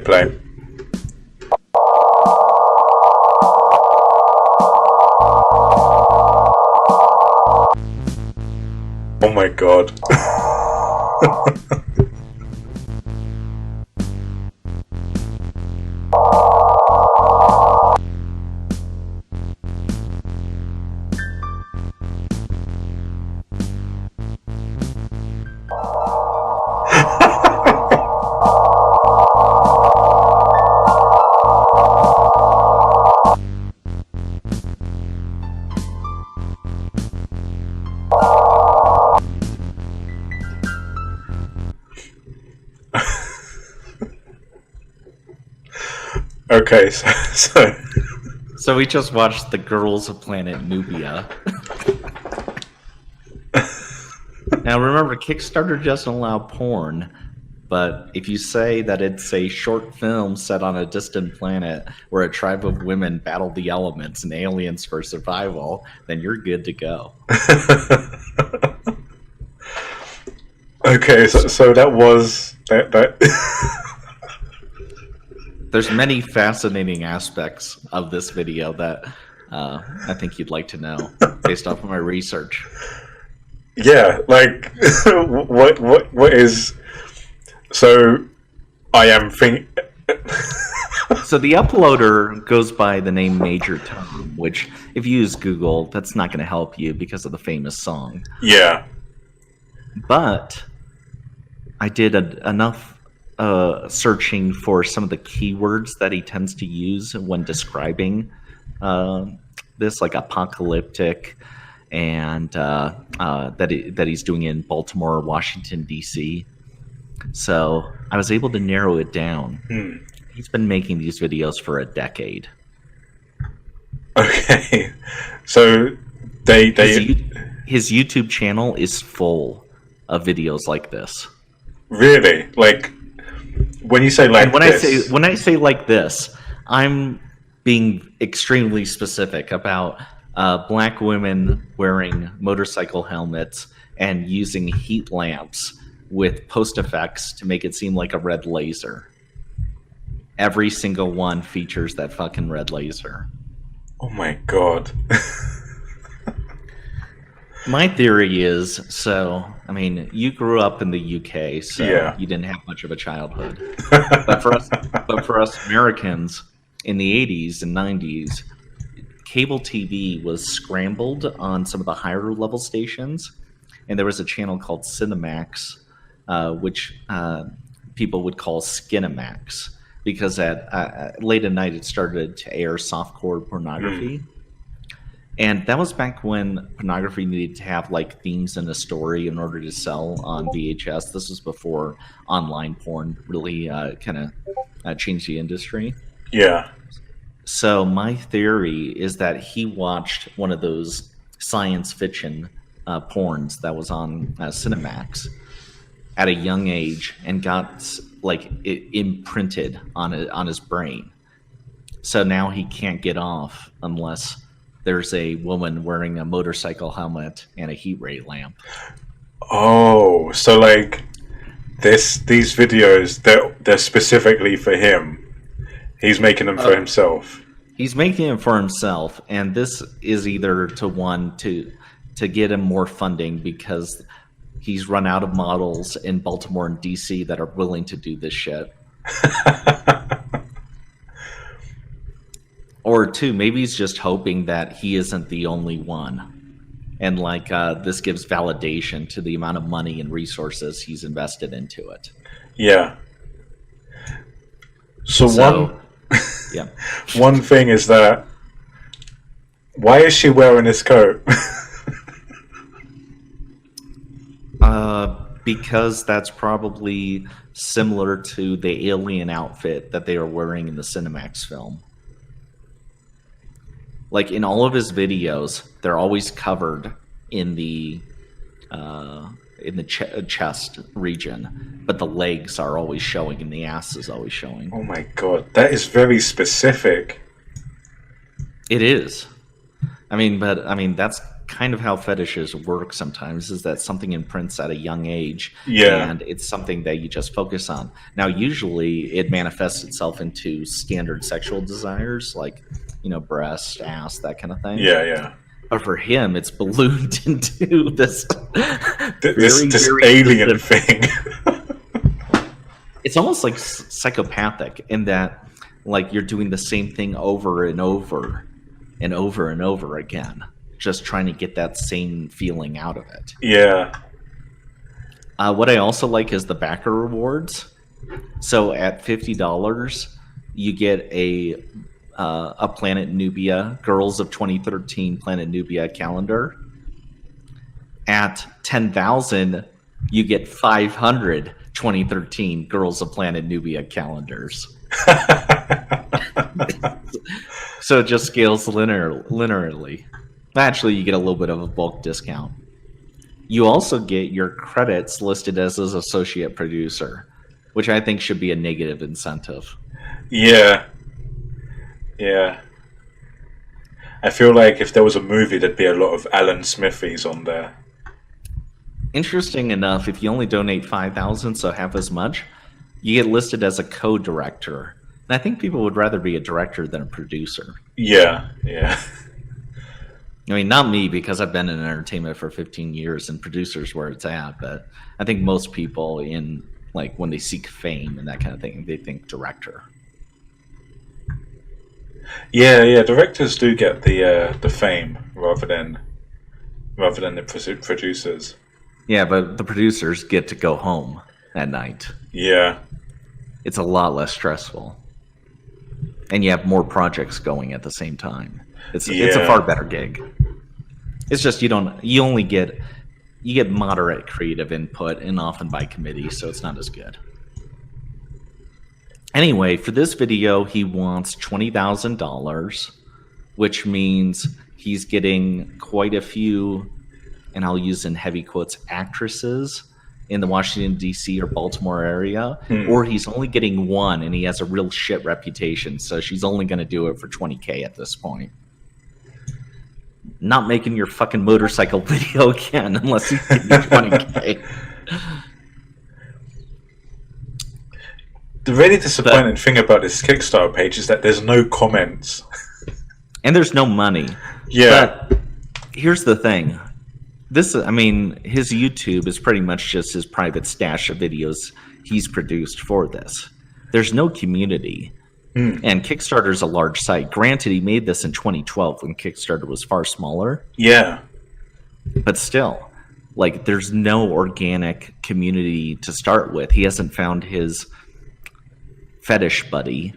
play. Oh my god. Okay, so we just watched the girls of planet Nubia. Now remember, Kickstarter doesn't allow porn, but if you say that it's a short film set on a distant planet where a tribe of women battle the elements and aliens for survival, then you're good to go. Okay, so that was that. There's many fascinating aspects of this video that I think you'd like to know based off of my research. Yeah, like what is? So I am thinking. So the uploader goes by the name Major Tom, which if you use Google, that's not going to help you because of the famous song. Yeah, but I did enough searching for some of the keywords that he tends to use when describing this, like apocalyptic, and that he's doing in Baltimore, Washington, D.C. So I was able to narrow it down. He's been making these videos for a decade. Okay, so his YouTube channel is full of videos like this. Really? Like, when you say like this... When I say like this, I'm being extremely specific about black women wearing motorcycle helmets and using heat lamps with post effects to make it seem like a red laser. Every single one features that fucking red laser. Oh my god. My theory is, I mean, you grew up in the UK, so yeah. You didn't have much of a childhood. but for us Americans in the 80s and 90s, cable TV was scrambled on some of the higher level stations, and there was a channel called Cinemax, which people would call Skinemax, because at late at night it started to air softcore pornography. And that was back when pornography needed to have like themes and a story in order to sell on VHS. This was before online porn really kind of changed the industry. Yeah. So my theory is that he watched one of those science fiction porns that was on Cinemax at a young age and got like it imprinted on his brain. So now he can't get off unless there's a woman wearing a motorcycle helmet and a heat ray lamp. Oh, so like these videos, they're specifically for him. He's making them for himself. He's making them for himself, and this is either to get him more funding because he's run out of models in Baltimore and DC that are willing to do this shit. Or two, maybe he's just hoping that he isn't the only one. And like this gives validation to the amount of money and resources he's invested into it. Yeah. So one thing is that, why is she wearing this coat? Because that's probably similar to the alien outfit that they were wearing in the Cinemax film. Like in all of his videos, they're always covered in the chest region, but the legs are always showing and the ass is always showing. Oh my god, that is very specific. It is. I mean, that's kind of how fetishes work sometimes, is that something imprints at a young age, Yeah. and it's something that you just focus on. Now, usually it manifests itself into standard sexual desires, like, breast, ass, that kind of thing. Yeah. But for him, it's ballooned into this This alien thing. It's almost like psychopathic in that, like, you're doing the same thing over and over and over and over again, just trying to get that same feeling out of it. Yeah. What I also like is the backer rewards. So at $50, you get a Planet Nubia, Girls of 2013 Planet Nubia calendar. At $10,000, you get 500 2013 Girls of Planet Nubia calendars. So it just scales linearly. Actually, you get a little bit of a bulk discount. You also get your credits listed as an associate producer, which I think should be a negative incentive. Yeah. I feel like if there was a movie, there'd be a lot of Alan Smithies on there. Interesting enough, if you only donate $5,000, so half as much, you get listed as a co-director. And I think people would rather be a director than a producer. Yeah. I mean, not me, because I've been in entertainment for 15 years and producers where it's at, but I think most people when they seek fame and that kind of thing, they think director. Yeah. Directors do get the fame rather than the producers. Yeah, but the producers get to go home at night. Yeah. It's a lot less stressful. And you have more projects going at the same time. It's a far better gig. It's just you get moderate creative input, and often by committee, so it's not as good. Anyway, for this video, he wants $20,000, which means he's getting quite a few, and I'll use in heavy quotes, actresses in the Washington, D.C. or Baltimore area, or he's only getting one, and he has a real shit reputation, so she's only going to do it for $20K at this point. Not making your fucking motorcycle video again unless you give me $20K. The really disappointing thing about this Kickstarter page is that there's no comments. And there's no money. Yeah. But here's the thing. His YouTube is pretty much just his private stash of videos he's produced for this. There's no community. And Kickstarter's a large site. Granted, he made this in 2012 when Kickstarter was far smaller. Yeah. But still, there's no organic community to start with. He hasn't found his fetish buddy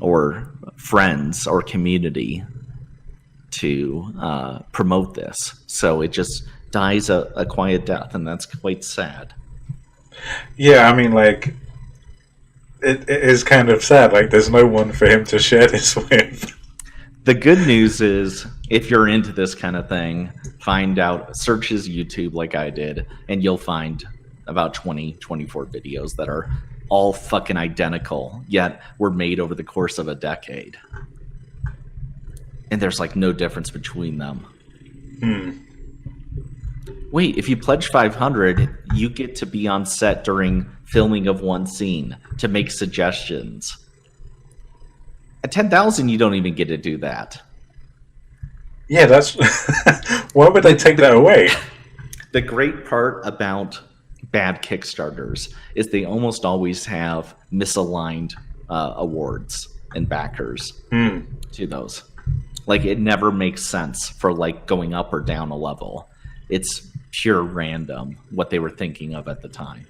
or friends or community to promote this. So it just dies a quiet death, and that's quite sad. Yeah, I mean, it is kind of sad. There's no one for him to share this with. The good news is, if you're into this kind of thing, search his YouTube like I did, and you'll find about 24 videos that are all fucking identical, yet were made over the course of a decade. And there's no difference between them. Wait, if you pledge 500, you get to be on set during filming of one scene to make suggestions. At 10,000, you don't even get to do that. Yeah, that's... Why would they take that away? The great part about bad Kickstarters is they almost always have misaligned awards and backers to those. It never makes sense for going up or down a level. It's pure random what they were thinking of at the time.